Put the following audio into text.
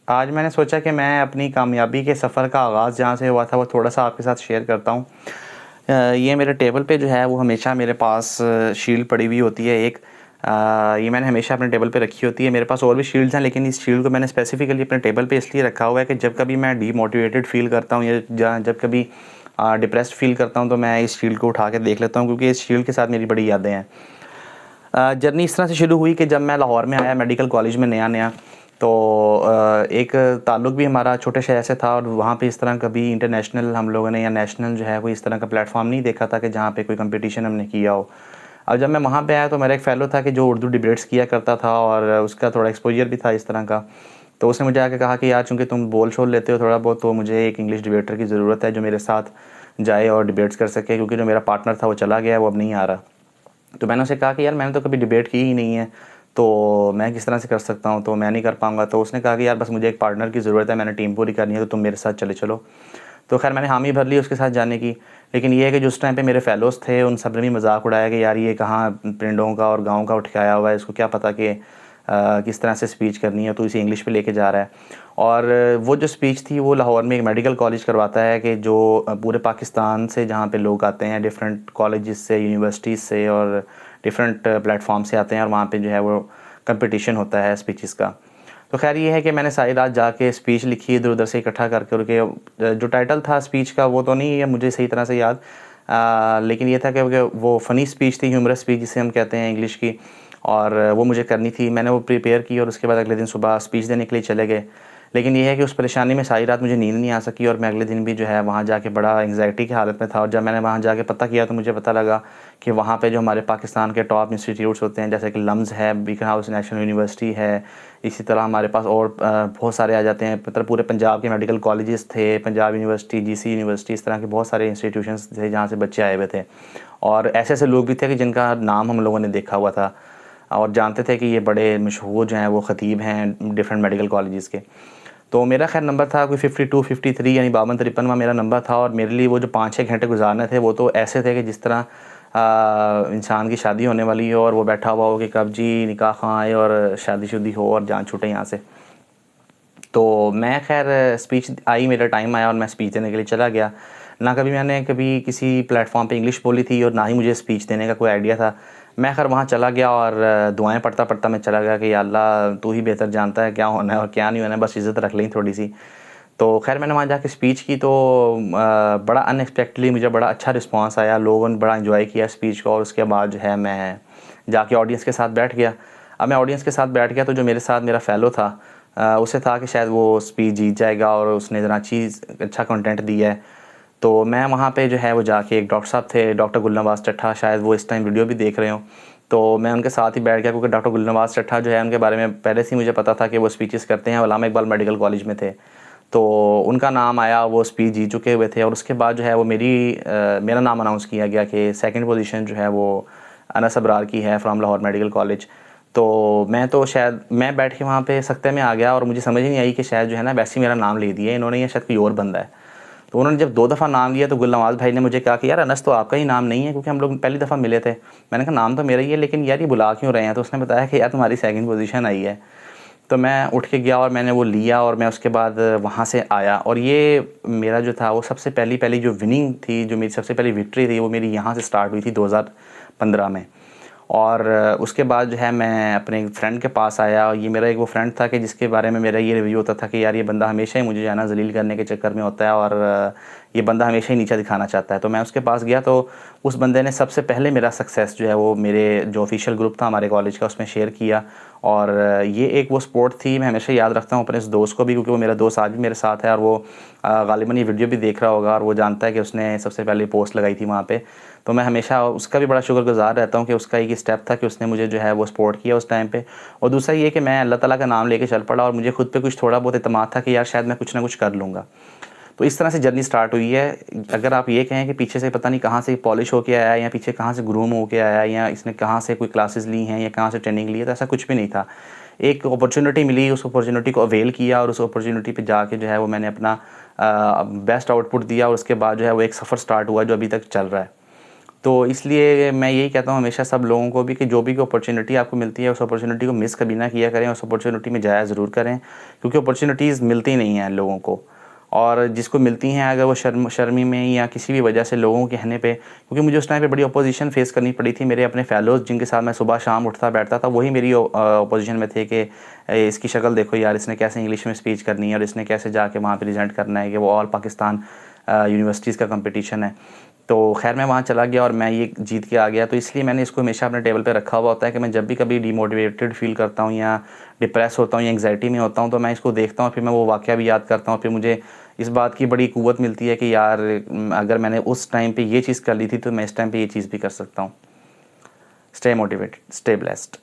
आज मैंने सोचा कि मैं अपनी कामयाबी के सफ़र का आगाज़ जहाँ से हुआ था वो थोड़ा सा आपके साथ शेयर करता हूँ। ये मेरे टेबल पे जो है वो हमेशा मेरे पास शील्ड पड़ी हुई होती है एक। ये मैंने हमेशा अपने टेबल पे रखी होती है। मेरे पास और भी शील्ड्स हैं, लेकिन इस शील्ड को मैंने स्पेसिफ़िकली अपने टेबल पे इसलिए रखा हुआ है कि जब कभी मैं डीमोटिवेटेड फ़ील करता हूँ या जब कभी डिप्रेस्ड फ़ील करता हूँ तो मैं इस शील्ड को उठा के देख लेता हूँ, क्योंकि इस शील्ड के साथ मेरी बड़ी यादें हैं। जर्नी इस तरह से शुरू हुई कि जब मैं लाहौर में आया मेडिकल कॉलेज में नया-नया, तो एक ताल्लुक़ भी हमारा छोटे शहर से था और वहाँ पे इस तरह कभी इंटरनेशनल हम लोगों ने या नेशनल जो है कोई इस तरह का प्लेटफ़ॉर्म नहीं देखा था कि जहाँ पे कोई कंपटीशन हमने किया हो। अब जब मैं वहाँ पे आया तो मेरा एक फ़ेलो था कि जो उर्दू डिबेट्स किया करता था और उसका थोड़ा एक्सपोज़र भी था इस तरह का। तो उसने मुझे आके कहा कि यार, चूँकि तुम बोल-शोल लेते हो थोड़ा बहुत, तो मुझे एक इंग्लिश डिबेटर की ज़रूरत है जो मेरे साथ जाए और डिबेट्स कर सके, क्योंकि जो मेरा पार्टनर था वो चला गया है, वो अब नहीं आ रहा। तो मैंने उससे कहा कि यार, मैंने तो कभी डिबेट की ही नहीं है, तो मैं किस तरह से कर सकता हूँ, तो मैं नहीं कर पाऊँगा। तो उसने कहा कि यार, बस मुझे एक पार्टनर की ज़रूरत है, मैंने टीम पूरी करनी है, तो तुम मेरे साथ चले चलो। तो खैर मैंने हामी भर ली उसके साथ जाने की। लेकिन ये है कि जो उस टाइम पे मेरे फ़ेलोज़ थे उन सब ने भी मज़ाक उड़ाया कि यार, ये कहाँ पिंडों का और गाँव का उठ के आया हुआ है, इसको क्या पता कि किस तरह से स्पीच करनी है, तो इसे इंग्लिश पे लेके जा रहा है। और वो जो स्पीच थी वो लाहौर में एक मेडिकल कॉलेज करवाता है कि जो पूरे पाकिस्तान से जहाँ पे लोग आते हैं, डिफरेंट कॉलेजेस से, यूनिवर्सिटीज़ से और डिफरेंट प्लेटफॉर्म से आते हैं, और वहाँ पे जो है वो कंपटीशन होता है स्पीचेस का। तो खैर ये है कि मैंने सारी रात जाके स्पीच लिखी इधर-उधर से इकट्ठा करके। जो टाइटल था स्पीच का वो तो नहीं है मुझे सही तरह से याद, लेकिन ये था कि वो फ़नी स्पीच थी, ह्यूमरस स्पीच जिसे हम कहते हैं इंग्लिश की, और वो मुझे करनी थी। मैंने वो प्रिपेयर की और उसके बाद अगले दिन सुबह स्पीच देने के लिए चले गए। लेकिन ये है कि उस परेशानी में सारी रात मुझे नींद नहीं आ सकी और मैं अगले दिन भी जो है वहाँ जाके बड़ा एंग्ज़ायटी की हालत में था। और जब मैंने वहाँ जाके पता किया तो मुझे पता लगा कि वहाँ पे जो हमारे पाकिस्तान के टॉप इंस्टीट्यूट्स होते हैं, जैसे कि लम्ज़ है, बीकन हाउस नेशनल यूनिवर्सिटी है, इसी तरह हमारे पास और बहुत सारे आ जाते हैं। मतलब पूरे पंजाब के मेडिकल कॉलेजेस थे, पंजाब यूनिवर्सिटी, जीसी यूनिवर्सिटी, इस तरह के बहुत सारे इंस्टीट्यूशंस थे जहाँ से बच्चे आए हुए थे। और ऐसे-ऐसे लोग भी थे कि जिनका नाम हम लोगों ने देखा हुआ था और जानते थे कि ये बड़े मशहूर जो हैं वो ख़तीब हैं डिफरेंट मेडिकल कॉलेजेस के। तो मेरा ख़ैर नंबर था कोई 52, 53, यानी 52-53वां मेरा नंबर था। और मेरे लिए वो जो 5-6 घंटे गुज़ारने थे वो तो ऐसे थे कि जिस तरह इंसान की शादी होने वाली हो और वो बैठा हुआ हो कि कब जी निकाह ख़वां आए और शादी-शुदी हो और जान छूटे यहाँ से। तो मैं ख़ैर स्पीच आई, मेरा टाइम आया और मैं स्पीच देने के लिए चला गया। ना कभी मैंने कभी किसी प्लेटफ़ॉर्म पे इंग्लिश बोली थी और ना ही मुझे स्पीच देने का कोई आइडिया था। मैं ख़ैर वहाँ चला गया और दुआएँ पढ़ता-पढ़ता मैं चला गया कि या अल्लाह, तू ही बेहतर जानता है क्या होना है और क्या नहीं होना है, बस इज़्ज़त रख लें थोड़ी-सी। तो ख़ैर मैंने वहाँ जाके स्पीच की तो बड़ा अनएक्सपेक्टेडली मुझे बड़ा अच्छा रिस्पॉन्स आया, लोगों ने बड़ा एन्जॉय किया स्पीच को। और उसके बाद जो है मैं जाके ऑडियंस के साथ बैठ गया। अब मैं ऑडियंस के साथ बैठ गया तो जो मेरे साथ मेरा फ़ेलो था, उसे था कि शायद वो स्पीच जीत जाएगा और उसने ज़रा अच्छा कंटेंट दिया है। तो मैं वहाँ पे जो है वो जाके, एक डॉक्टर साहब थे, डॉक्टर गुलनवाज़ चट्ठा, शायद वो इस टाइम वीडियो भी देख रहे हों। तो मैं उनके साथ ही बैठ गया, क्योंकि डॉक्टर गुलनवाज़ चट्ठा जो है उनके बारे में पहले से ही मुझे पता था कि वो स्पीचेस करते हैं, अल्लामा इकबाल मेडिकल कॉलेज में थे। तो उनका नाम आया, वो स्पीच जीत चुके हुए थे और उसके बाद जो है वो मेरा नाम अनाउंस किया गया कि सेकंड पोजीशन जो है वो अनस अबरार की है फ्रॉम लाहौर मेडिकल कॉलेज। तो मैं बैठ के वहाँ पे सख्ते में आ गया और मुझे समझ ही नहीं आई कि शायद जो है ना वैसे ही मेरा नाम ले दिया इन्होंने या शायद कोई और बंदा है। तो उन्होंने जब 2 दफ़ा नाम लिया तो गुलनवाज़ भाई ने मुझे कहा कि यार, अनस तो आपका ही नाम नहीं है, क्योंकि हम लोग पहली दफ़ा मिले थे। मैंने कहा नाम तो मेरा ही है, लेकिन यार ये बुला क्यों रहे हैं? तो उसने बताया कि यार, तुम्हारी सेकंड पोजीशन आई है। तो मैं उठ के गया और मैंने वो लिया और मैं उसके बाद वहाँ से आया। और ये मेरा जो था वो सबसे पहली जो विनिंग थी, जो मेरी सबसे पहली विक्ट्री थी, वो मेरी यहाँ से स्टार्ट हुई थी 2015 में। और उसके बाद जो है मैं अपने एक फ्रेंड के पास आया और ये मेरा एक वो फ्रेंड था कि जिसके बारे में मेरा ये रिव्यू होता था कि यार, ये बंदा हमेशा ही मुझे जो है ना ज़लील करने के चक्कर में होता है और ये बंदा हमेशा ही नीचा दिखाना चाहता है। तो मैं उसके पास गया तो उस बंदे ने सबसे पहले मेरा सक्सेस जो है वो मेरे जो ऑफिशियल ग्रुप था हमारे कॉलेज का, उसमें शेयर किया। और ये एक वो स्पोर्ट थी, मैं हमेशा याद रखता हूँ अपने इस दोस्त को भी, क्योंकि वो मेरा दोस्त आज भी मेरे साथ है और वो ग़ालिबन ये वीडियो भी देख रहा होगा और वो जानता है कि उसने सबसे पहले पोस्ट लगाई थी वहाँ पे। तो मैं हमेशा उसका भी बड़ा शुक्रगुज़ार रहता हूँ कि उसका एक स्टेप था कि उसने मुझे जो है वो सपोर्ट किया उस टाइम पे। और दूसरा ये कि मैं अल्लाह ताला का नाम लेके चल पड़ा और मुझे खुद पे कुछ थोड़ा बहुत एतमाद था कि यार, शायद मैं कुछ ना कुछ कर लूँगा। तो इस तरह से जर्नी स्टार्ट हुई है। अगर आप ये कहें कि पीछे से पता नहीं कहाँ से पॉलिश होके आया है या पीछे कहाँ से ग्रूम होके आया है या इसने कहाँ से कोई क्लासेस ली हैं या कहाँ से ट्रेनिंग ली है, तो ऐसा कुछ भी नहीं था। एक अपॉर्चुनिटी मिली, उस अपॉर्चुनिटी को अवेल किया और उस अपॉर्चुनिटी पे जाके जो है वो मैंने अपना बेस्ट आउटपुट दिया और उसके बाद जो है वो एक सफ़र स्टार्ट हुआ जो अभी तक चल रहा है। तो इसलिए मैं यही कहता हूँ हमेशा सब लोगों को भी कि जो भी अपॉर्चुनिटी आपको मिलती है उस अपॉर्चुनिटी को मिस कभी ना किया करें, उस अपॉर्चुनिटी में जाया ज़रूर करें, क्योंकि अपॉर्चुनिटीज़ मिलती नहीं हैं लोगों को। और जिसको मिलती हैं अगर वो शर्मी में या किसी भी वजह से लोगों के कहने पे, क्योंकि मुझे उस टाइम पे बड़ी अपोजिशन फेस करनी पड़ी थी। मेरे अपने फेलोज़ जिनके साथ मैं सुबह शाम उठता बैठता था वही मेरी अपोजिशन में थे कि इसकी शक्ल देखो यार, इसने कैसे इंग्लिश में स्पीच करनी है और इसने कैसे जाके वहाँ प्रेजेंट करना है कि वो ऑल पाकिस्तान यूनिवर्सिटीज़ का कंपटीशन है। तो खैर मैं वहाँ चला गया और मैं ये जीत के आ गया। तो इसलिए मैंने इसको हमेशा अपने टेबल पे रखा हुआ होता है कि मैं जब भी कभी डिमोटिवेटेड फील करता हूँ या डिप्रेस होता हूँ या एंग्जाइटी में होता हूँ तो मैं इसको देखता हूँ, फिर मैं वो वाक़या भी याद करता हूँ। फिर मुझे इस बात की बड़ी क़ुव्वत मिलती है कि यार अगर मैंने उस टाइम पे ये चीज़ कर ली थी तो मैं इस टाइम पे ये चीज़ भी कर सकता हूँ। Stay motivated, stay blessed.